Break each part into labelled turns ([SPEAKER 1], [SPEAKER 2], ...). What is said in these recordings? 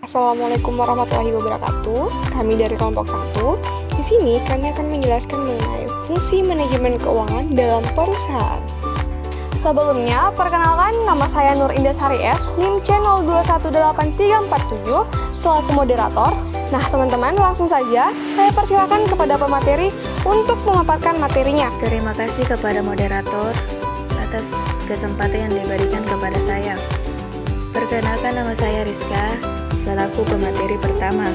[SPEAKER 1] Assalamualaikum warahmatullahi wabarakatuh. Kami dari kelompok 1. Di sini kami akan menjelaskan mengenai fungsi manajemen keuangan dalam perusahaan. Sebelumnya, perkenalkan nama saya Nur Indah Sari S, NIM channel 218347 selaku moderator. Nah, teman-teman, langsung saja saya persilakan kepada pemateri untuk memaparkan materinya.
[SPEAKER 2] Terima kasih kepada moderator atas kesempatan yang diberikan kepada saya. Perkenalkan, nama saya Rizka selaku pemateri pertama.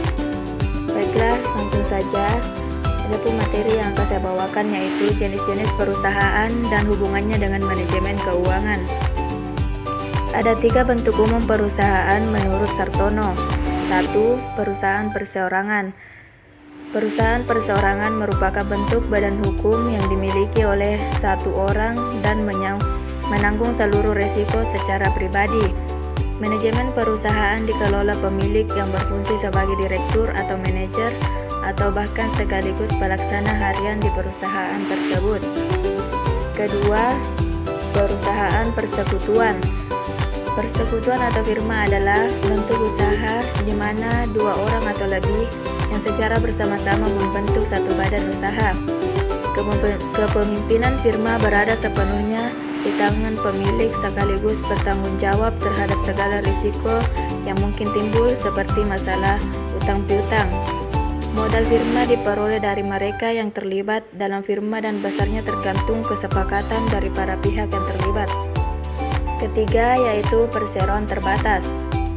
[SPEAKER 2] Baiklah, langsung saja. Adapun materi yang akan saya bawakan yaitu jenis-jenis perusahaan dan hubungannya dengan manajemen keuangan. Ada 3 bentuk umum perusahaan menurut Sartono. 1. Perusahaan perseorangan. Perusahaan perseorangan merupakan bentuk badan hukum yang dimiliki oleh satu orang dan menanggung seluruh risiko secara pribadi. Manajemen perusahaan dikelola pemilik yang berfungsi sebagai direktur atau manajer atau bahkan sekaligus pelaksana harian di perusahaan tersebut. Kedua, perusahaan persekutuan. Persekutuan atau firma adalah bentuk usaha di mana 2 orang atau lebih yang secara bersama-sama membentuk satu badan usaha. Kepemimpinan firma berada sepenuhnya di tangan pemilik sekaligus bertanggung jawab terhadap segala risiko yang mungkin timbul seperti masalah utang piutang. Modal firma diperoleh dari mereka yang terlibat dalam firma dan besarnya tergantung kesepakatan dari para pihak yang terlibat. Ketiga, yaitu perseroan terbatas.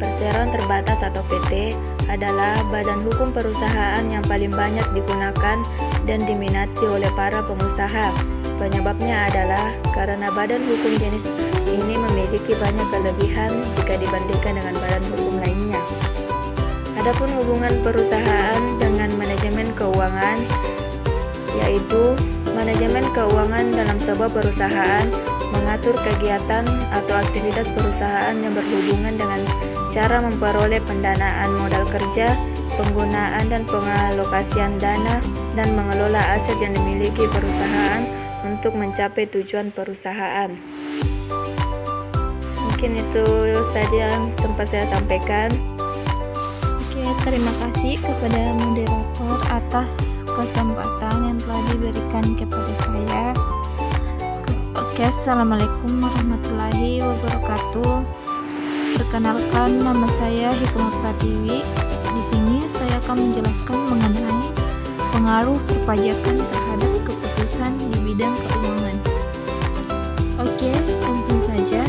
[SPEAKER 2] Perseroan terbatas atau PT adalah badan hukum perusahaan yang paling banyak digunakan dan diminati oleh para pengusaha. Penyebabnya adalah karena badan hukum jenis ini memiliki banyak kelebihan jika dibandingkan dengan badan hukum lainnya. Adapun hubungan perusahaan dengan manajemen keuangan, yaitu manajemen keuangan dalam sebuah perusahaan mengatur kegiatan atau aktivitas perusahaan yang berhubungan dengan cara memperoleh pendanaan modal kerja, penggunaan dan pengalokasian dana, dan mengelola aset yang dimiliki perusahaan untuk mencapai tujuan perusahaan. Mungkin itu saja yang sempat saya sampaikan.
[SPEAKER 3] Oke, terima kasih kepada moderator atas kesempatan yang telah diberikan kepada saya. Oke, Assalamualaikum warahmatullahi wabarakatuh. Perkenalkan, nama saya Hikmah Pratiwi. Di sini saya akan menjelaskan mengenai pengaruh perpajakan terhadap keputusan di bidang keuangan. Oke, langsung saja.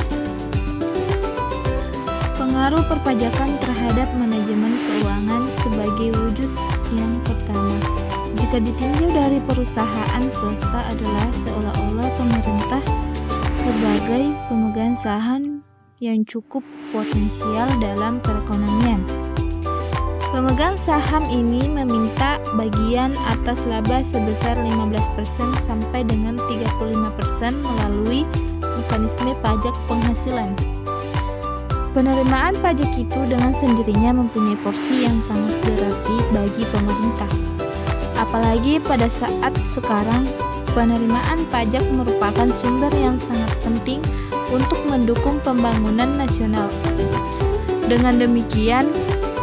[SPEAKER 3] Pengaruh perpajakan terhadap manajemen keuangan sebagai wujud yang pertama. Jika ditinjau dari perusahaan swasta adalah seolah-olah pemerintah sebagai pemegang saham yang cukup potensial dalam perekonomian. Pemegang saham ini meminta bagian atas laba sebesar 15% sampai dengan 35% melalui mekanisme pajak penghasilan. Penerimaan pajak itu dengan sendirinya mempunyai porsi yang sangat berarti bagi pemerintah. Apalagi pada saat sekarang, penerimaan pajak merupakan sumber yang sangat penting untuk mendukung pembangunan nasional. Dengan demikian,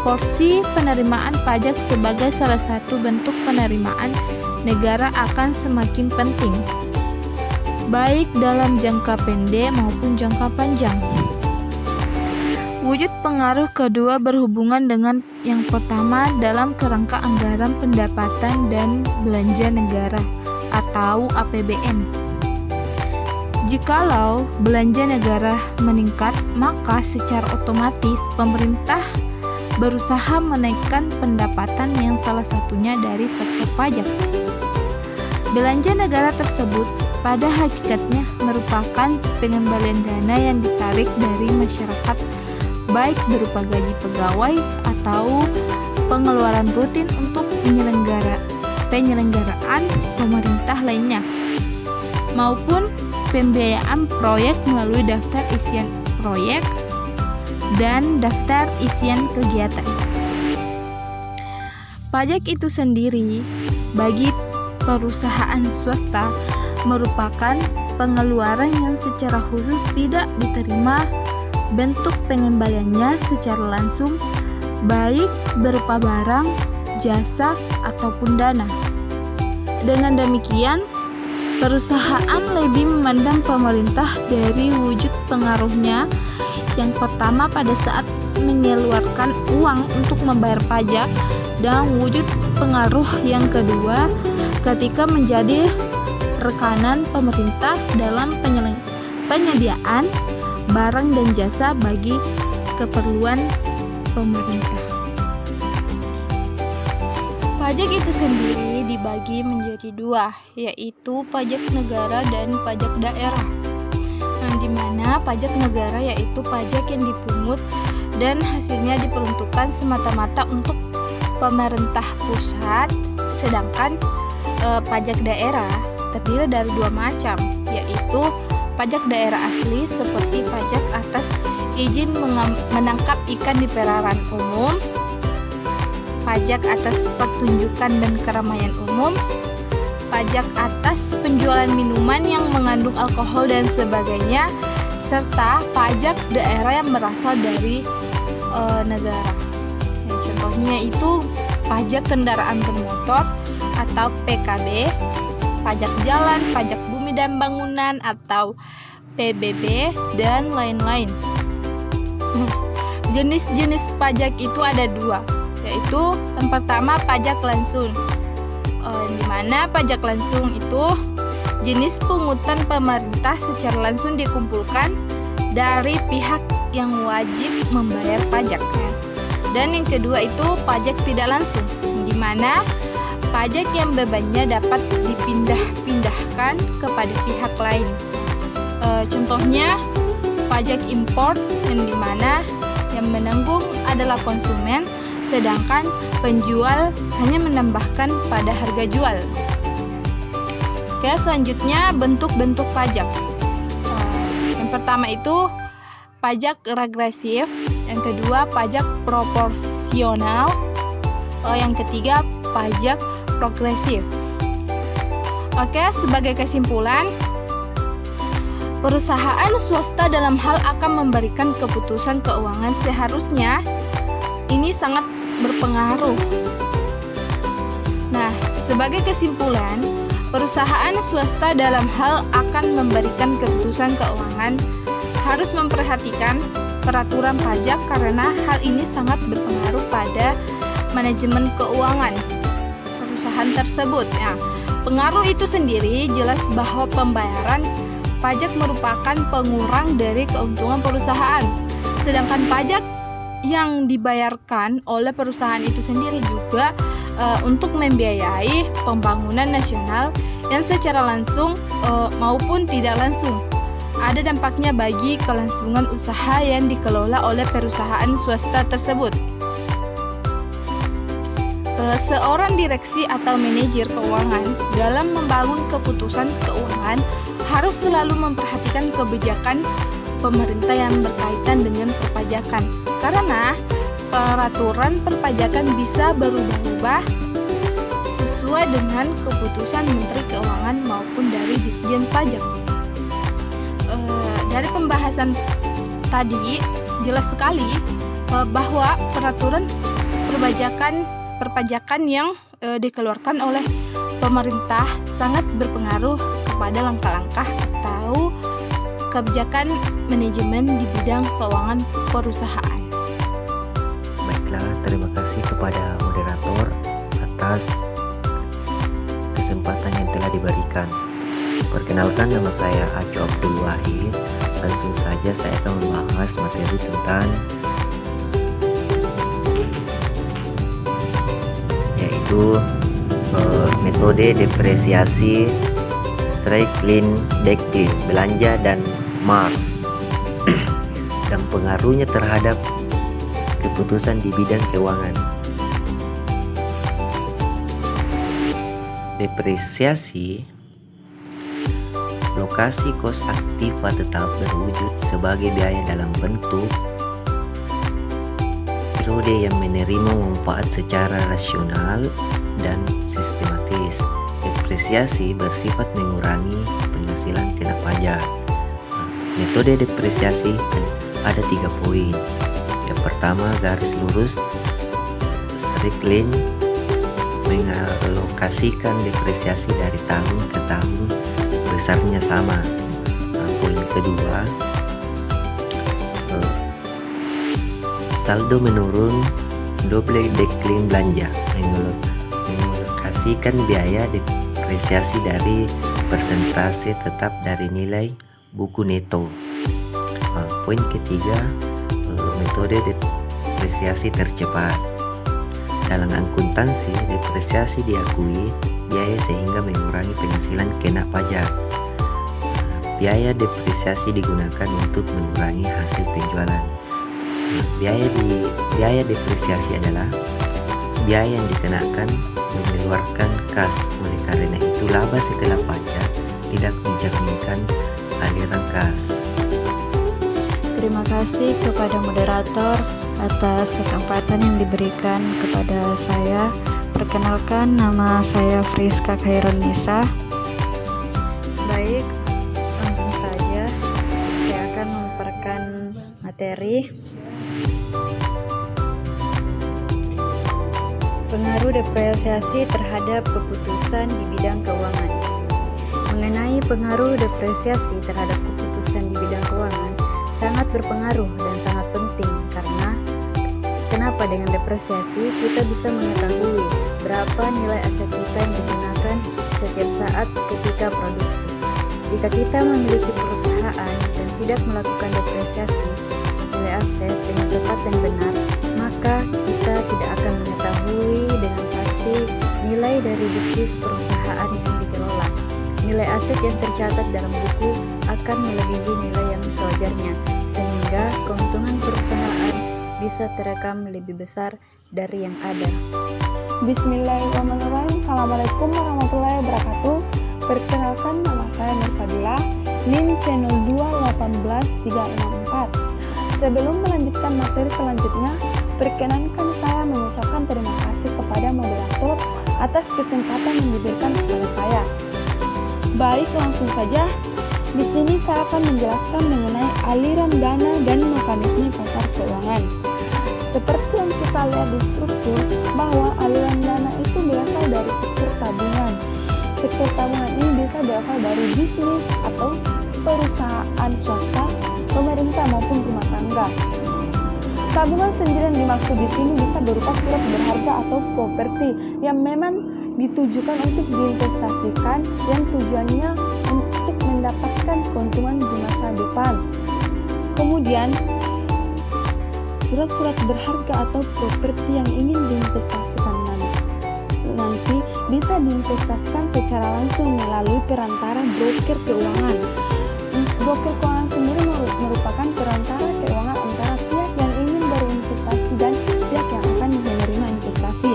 [SPEAKER 3] porsi penerimaan pajak sebagai salah satu bentuk penerimaan negara akan semakin penting, baik dalam jangka pendek maupun jangka panjang. Wujud pengaruh kedua berhubungan dengan yang pertama dalam kerangka anggaran pendapatan dan belanja negara atau APBN. Jikalau belanja negara meningkat, maka secara otomatis pemerintah berusaha menaikkan pendapatan yang salah satunya dari sektor pajak. Belanja negara tersebut pada hakikatnya merupakan pengembalian dana yang ditarik dari masyarakat, baik berupa gaji pegawai atau pengeluaran rutin untuk penyelenggaraan pemerintah lainnya, maupun pembiayaan proyek melalui daftar isian proyek dan daftar isian kegiatan. Pajak itu sendiri bagi perusahaan swasta merupakan pengeluaran yang secara khusus tidak diterima bentuk pengembaliannya secara langsung baik berupa barang, jasa, ataupun dana. Dengan demikian, perusahaan lebih memandang pemerintah dari wujud pengaruhnya. Yang pertama pada saat mengeluarkan uang untuk membayar pajak, dan wujud pengaruh yang kedua ketika menjadi rekanan pemerintah dalam penyediaan barang dan jasa bagi keperluan pemerintah. Pajak itu sendiri dibagi menjadi dua, yaitu pajak negara dan pajak daerah. Di mana pajak negara yaitu pajak yang dipungut dan hasilnya diperuntukkan semata-mata untuk pemerintah pusat, sedangkan pajak daerah terdiri dari dua macam, yaitu pajak daerah asli seperti pajak atas izin menangkap ikan di perairan umum, pajak atas pertunjukan dan keramaian umum, pajak atas penjualan minuman yang mengandung alkohol dan sebagainya, serta pajak daerah yang berasal dari negara. Contohnya itu pajak kendaraan bermotor atau PKB, pajak jalan, pajak bumi dan bangunan atau PBB, dan lain-lain. Jenis-jenis pajak itu ada dua, yaitu yang pertama pajak langsung. Di mana pajak langsung itu jenis pungutan pemerintah secara langsung dikumpulkan dari pihak yang wajib membayar pajak. Dan yang kedua itu pajak tidak langsung, di mana pajak yang bebannya dapat dipindah-pindahkan kepada pihak lain. Contohnya pajak impor, yang di mana yang menanggung adalah konsumen, sedangkan penjual hanya menambahkan pada harga jual. Oke, selanjutnya bentuk-bentuk pajak. Yang pertama itu pajak regresif, yang kedua pajak proporsional, yang ketiga pajak progresif. Oke, sebagai kesimpulan, perusahaan swasta dalam hal akan memberikan keputusan keuangan seharusnya ini sangat berpengaruh. Nah, sebagai kesimpulan, perusahaan swasta dalam hal akan memberikan keputusan keuangan harus memperhatikan peraturan pajak karena hal ini sangat berpengaruh pada manajemen keuangan perusahaan tersebut. Nah, pengaruh itu sendiri jelas bahwa pembayaran pajak merupakan pengurang dari keuntungan perusahaan, sedangkan pajak yang dibayarkan oleh perusahaan itu sendiri juga untuk membiayai pembangunan nasional yang secara langsung maupun tidak langsung. Ada dampaknya bagi kelangsungan usaha yang dikelola oleh perusahaan swasta tersebut. Seorang direksi atau manajer keuangan dalam membangun keputusan keuangan harus selalu memperhatikan kebijakan pemerintah yang berkaitan dengan perpajakan, karena peraturan perpajakan bisa berubah-ubah sesuai dengan keputusan Menteri Keuangan maupun dari Ditjen Pajak. Dari pembahasan tadi jelas sekali bahwa peraturan perpajakan yang dikeluarkan oleh pemerintah sangat berpengaruh kepada langkah-langkah atau kebijakan manajemen di bidang keuangan perusahaan.
[SPEAKER 4] Baiklah, terima kasih kepada moderator atas kesempatan yang telah diberikan. Perkenalkan, nama saya Aco Abdul Wahid. Langsung saja saya akan membahas materi tentang yaitu metode depresiasi, Strickland, Decklin, belanja dan Marx dan pengaruhnya terhadap keputusan di bidang keuangan. Depresiasi, lokasi kos aktiva tetap berwujud sebagai biaya dalam bentuk periode yang menerima manfaat secara rasional dan sistematis. Depresiasi bersifat mengurangi penghasilan kena pajak. Metode depresiasi ada 3 poin. Yang pertama, garis lurus Deklin mengalokasikan depresiasi dari tahun ke tahun besarnya sama. Poin kedua, saldo menurun, double deklin belanja, mengalokasikan biaya depresiasi dari persentase tetap dari nilai buku neto. Poin ketiga, metode depresiasi tercepat. Dalam akuntansi, depresiasi diakui biaya sehingga mengurangi penghasilan kena pajak. Biaya depresiasi digunakan untuk mengurangi hasil penjualan. Biaya depresiasi adalah biaya yang dikenakan mengeluarkan kas. Oleh karena itu, laba setelah pajak tidak mencerminkan aliran kas.
[SPEAKER 3] Terima kasih kepada moderator atas kesempatan yang diberikan kepada saya. Perkenalkan, nama saya Friska Khairunisa. Baik, langsung saja saya akan memaparkan materi. Pengaruh depresiasi terhadap keputusan di bidang keuangan. Mengenai pengaruh depresiasi terhadap keputusan di bidang keuangan sangat berpengaruh dan sangat penting, karena kenapa dengan depresiasi kita bisa mengetahui berapa nilai aset kita yang digunakan setiap saat ketika produksi. Jika kita memiliki perusahaan dan tidak melakukan depresiasi nilai aset dengan tepat dan benar, maka kita tidak akan mengetahui dengan pasti nilai dari bisnis perusahaan yang dikelola. Nilai aset yang tercatat dalam buku akan melebihi nilai yang sewajarnya, sehingga keuntungan perusahaan bisa terekam lebih besar dari yang ada.
[SPEAKER 1] Bismillahirrahmanirrahim. Assalamualaikum warahmatullahi wabarakatuh. Perkenalkan, nama saya Nur Fadilah, NIM channel 218364. Sebelum melanjutkan materi selanjutnya, perkenankan saya mengucapkan terima kasih kepada moderator atas kesempatan yang diberikan kepada saya. Baik, langsung saja. Di sini saya akan menjelaskan mengenai aliran dana dan mekanisme pasar keuangan. Seperti yang kita lihat di struktur, bahwa aliran dana itu berasal dari sektor tabungan. Sektor tabungan ini bisa berasal dari bisnis atau perusahaan swasta, pemerintah maupun rumah tangga. Tabungan sendiri yang dimaksud di sini bisa berupa surat berharga atau properti yang memang ditujukan untuk diinvestasikan, yang tujuannya untuk mendapatkan keuntungan di masa depan. Kemudian, surat-surat berharga atau properti yang ingin diinvestasikan nanti bisa diinvestasikan secara langsung melalui perantara broker keuangan. Broker keuangan sendiri merupakan perantara keuangan antara pihak yang ingin berinvestasi dan pihak yang akan menerima investasi.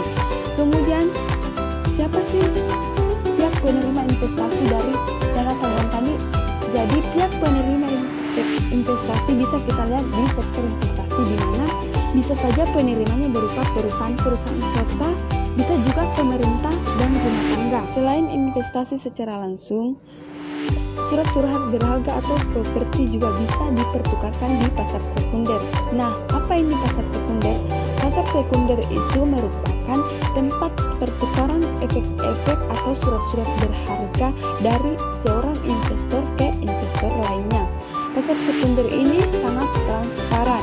[SPEAKER 1] Kemudian, siapa sih pihak penerima investasi dari dana tabungan tadi? Jadi pihak penerima investasi bisa kita lihat di sektor investasi, di mana bisa saja penerimanya berupa perusahaan-perusahaan swasta, bisa juga pemerintah dan rumah tangga. Selain investasi secara langsung, surat-surat berharga atau properti juga bisa dipertukarkan di pasar sekunder. Nah, apa ini pasar sekunder? Pasar sekunder itu merupakan tempat pertukaran efek-efek atau surat-surat berharga dari seorang investor ke investor lainnya. Pasar sekunder ini sangat transparan.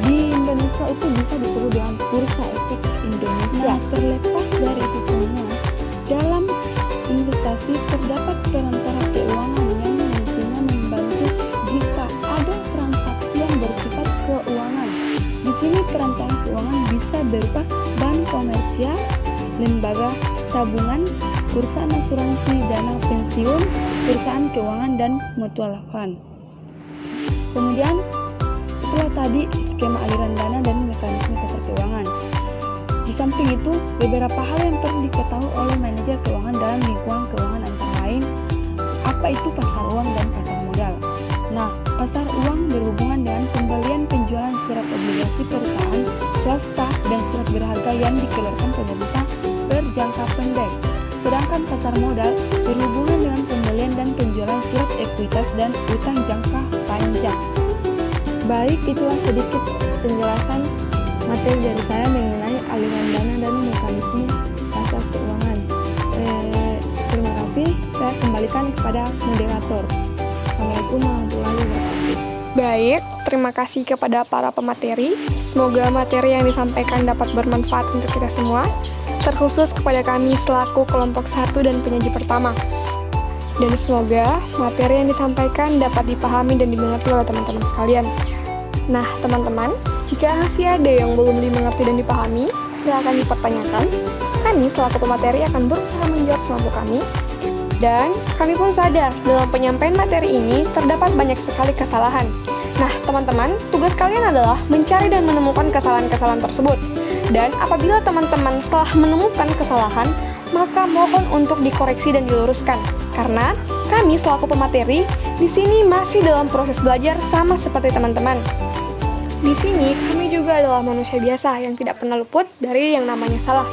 [SPEAKER 1] Di Indonesia itu bisa disebut dengan Bursa Efek Indonesia. Nah, terlepas dari itu semua, dalam investasi terdapat perantara keuangan yang nantinya membantu jika ada transaksi yang bersifat keuangan. Di sini perantara keuangan bisa berupa bank komersial, lembaga tabungan, perusahaan asuransi dana pensiun, perusahaan keuangan, dan mutual fund. Kemudian, itulah tadi skema aliran dana dan mekanisme pasar keuangan. Di samping itu, beberapa hal yang perlu diketahui oleh manajer keuangan dalam lingkungan keuangan antara lain, apa itu pasar uang dan pasar modal. Nah, pasar uang berhubungan dengan pembelian penjualan surat obligasi perusahaan swasta dan surat berharga yang dikeluarkan pemerintah berjangka pendek. Sedangkan pasar modal berhubungan dengan pembelian dan penjualan surat ekuitas dan utang jangka panjang. Baik, itulah sedikit penjelasan
[SPEAKER 5] Materi dari saya mengenai aliran dana dan mekanisme pasar keuangan. Terima kasih, saya kembalikan kepada moderator. Assalamualaikum warahmatullahi wabarakatuh.
[SPEAKER 1] Baik, terima kasih kepada para pemateri. Semoga materi yang disampaikan dapat bermanfaat untuk kita semua, terkhusus kepada kami selaku kelompok 1 dan penyaji pertama. Dan semoga materi yang disampaikan dapat dipahami dan dimengerti oleh teman-teman sekalian. Nah, teman-teman, jika masih ada yang belum dimengerti dan dipahami, silakan dipertanyakan. Kami selaku pemateri akan berusaha menjawab semampu kami. Dan kami pun sadar dalam penyampaian materi ini terdapat banyak sekali kesalahan. Nah, teman-teman, tugas kalian adalah mencari dan menemukan kesalahan-kesalahan tersebut. Dan apabila teman-teman telah menemukan kesalahan, maka mohon untuk dikoreksi dan diluruskan. Karena kami selaku pemateri di sini masih dalam proses belajar sama seperti teman-teman. Di sini kami juga adalah manusia biasa yang tidak pernah luput dari yang namanya salah.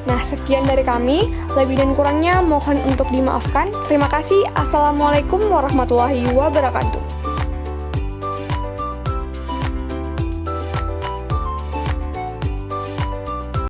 [SPEAKER 1] Nah, sekian dari kami. Lebih dan kurangnya mohon untuk dimaafkan. Terima kasih. Assalamualaikum warahmatullahi wabarakatuh.